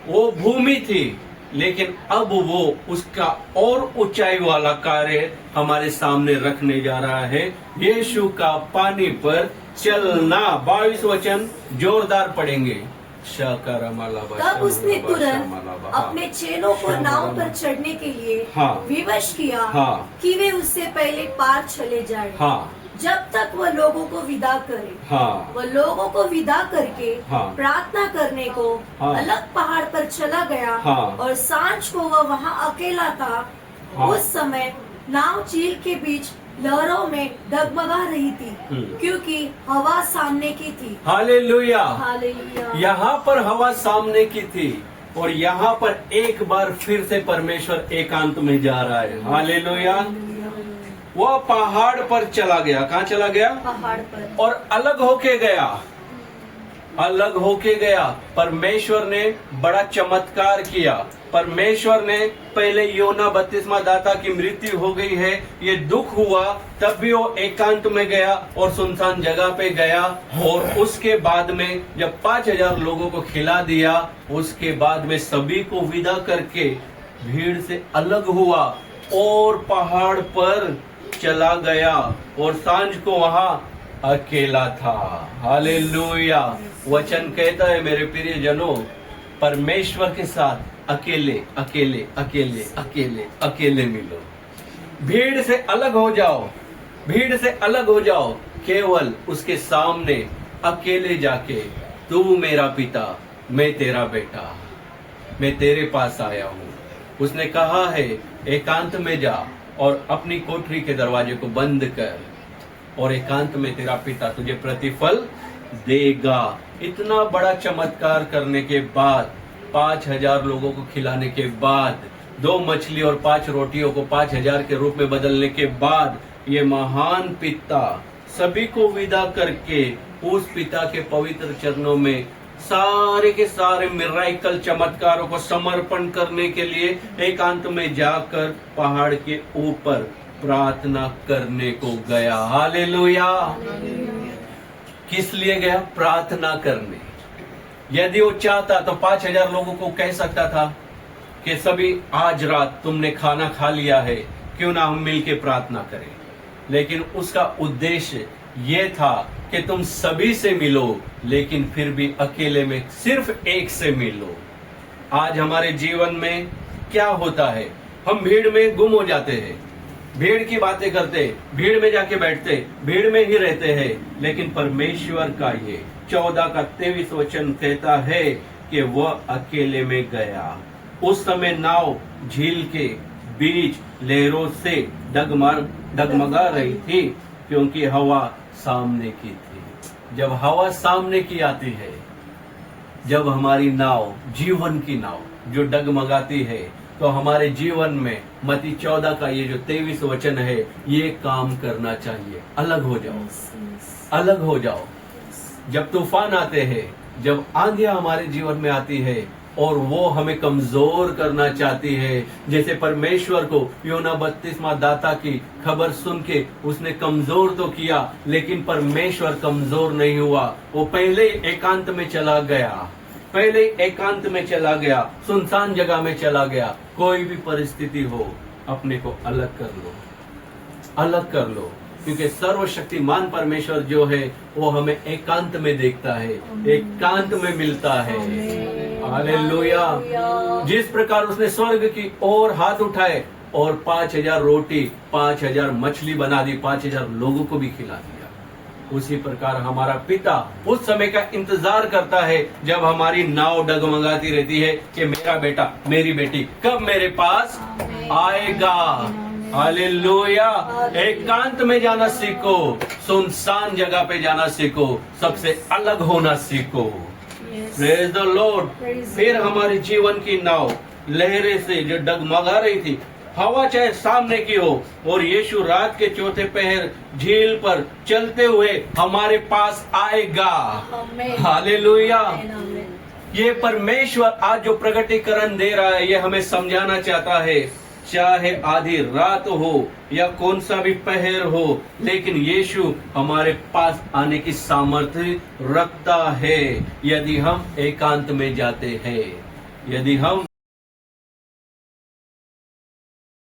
वो भूमि थी, लेकिन अब वो उसका और ऊंचाई वाला कार्य हमारे सामने रखने जा रहा है। यीशु का पानी पर चलना। 22 वचन जोरदार पढ़ेंगे। तब उसने तुरंत अपने चेलों को नाव पर चढ़ने के लिए हाँ। विवश किया हाँ। कि वे उससे पहले पार चले जाएं। हाँ जब तक वह लोगों को विदा करे। हाँ वह लोगों को विदा करके हाँ। प्रार्थना करने को हाँ। अलग पहाड़ पर चला गया। हाँ। और सांझ को वह वहाँ अकेला था। हाँ। उस समय नाव झील के बीच लहरों में डगमगा रही थी, क्योंकि हवा सामने की थी। हालेलुया। हालेलुया। यहाँ पर हवा सामने की थी और यहाँ पर एक बार फिर से परमेश्वर एकांत में जा रहा है। हालेलुया। वह पहाड़ पर चला गया। कहाँ चला गया? पहाड़ पर। और अलग होके गया। अलग होके गया। परमेश्वर ने बड़ा चमत्कार किया। परमेश्वर ने पहले योना बपतिस्मा दाता की मृत्यु हो गई है, ये दुख हुआ, तब भी वो एकांत में गया और सुनसान जगह पे गया। और उसके बाद में जब 5000 लोगों को खिला दिया, उसके बाद में सभी को विदा करके भीड़ से अलग हुआ और पहाड़ पर चला गया और सांझ को वहां अकेला था। हालेलुया। वचन कहता है मेरे प्रिय जनों, परमेश्वर के साथ अकेले अकेले अकेले अकेले अकेले मिलो। भीड़ से अलग हो जाओ। भीड़ से अलग हो जाओ। केवल उसके सामने अकेले जाके, तू मेरा पिता, मैं तेरा बेटा, मैं तेरे पास आया हूँ। उसने कहा है एकांत में जा और अपनी कोठरी के दरवाजे को बंद कर और एकांत में तेरा पिता तुझे प्रतिफल देगा। इतना बड़ा चमत्कार करने के बाद, 5000 लोगों को खिलाने के बाद, 2 मछली और 5 रोटियों को 5000 के रूप में बदलने के बाद, ये महान पिता सभी को विदा करके उस पिता के पवित्र चरणों में सारे के सारे मिराकल चमत्कारों को समर्पण करने के लिए एकांत में जाकर पहाड़ के ऊपर प्रार्थना करने को गया। हालेलुया। किस लिए गया? प्रार्थना करने। यदि वो चाहता तो 5000 लोगों को कह सकता था कि सभी आज रात तुमने खाना खा लिया है, क्यों ना हम मिलके प्रार्थना करें। लेकिन उसका उद्देश्य ये था कि तुम सभी से मिलो, लेकिन फिर भी अकेले में सिर्फ एक से मिलो। आज हमारे जीवन में क्या होता है? हम भीड़ में गुम हो जाते हैं, भीड़ की बातें करते, भीड़ में जाके बैठते, भीड़ में ही रहते हैं। लेकिन परमेश्वर का ये 14 का 23 वचन कहता है कि वह अकेले में गया। उस समय नाव झील के बीच लहरों से डगमगा रही थी, क्योंकि हवा सामने की थी। जब हवा सामने की आती है, जब हमारी नाव, जीवन की नाव जो डगमगाती है, तो हमारे जीवन में मत्ती 14 का ये जो 23 वचन है, ये काम करना चाहिए। अलग हो जाओ, अलग हो जाओ। जब तूफान आते हैं, जब आंधियां हमारे जीवन में आती है और वो हमें कमजोर करना चाहती है, जैसे परमेश्वर को योना बपतिस्मा दाता की खबर सुन के उसने कमजोर तो किया, लेकिन परमेश्वर कमजोर नहीं हुआ। वो पहले एकांत में चला गया, पहले एकांत में चला गया, सुनसान जगह में चला गया। कोई भी परिस्थिति हो, अपने को अलग कर लो, अलग कर लो, क्योंकि सर्वशक्तिमान परमेश्वर जो है वो हमें एकांत में देखता है, एकांत में मिलता है। हालेलुया। जिस प्रकार उसने स्वर्ग की ओर हाथ उठाए और 5000 रोटी 5000 मछली बना दी, 5000 लोगों को भी खिला दिया, उसी प्रकार हमारा पिता उस समय का इंतजार करता है जब हमारी नाव डगमगाती रहती है कि मेरा बेटा, मेरी बेटी कब मेरे पास आएगा। हालेलुया। एकांत में जाना सीखो, सुनसान जगह पे जाना सीखो, सबसे अलग होना सीखो। Praise the Lord. फिर हमारे जीवन की नाव लहरें से जो डगमगा रही थी, हवा चाहे सामने की हो, और यीशु रात के चौथे पहर झील पर चलते हुए हमारे पास आएगा। हालेलुया। ये परमेश्वर आज जो प्रकटीकरण दे रहा है, ये हमें समझाना चाहता है, चाहे आधी रात हो या कौन सा भी पहर हो, लेकिन यीशु हमारे पास आने की सामर्थ्य रखता है यदि हम एकांत में जाते हैं। यदि हम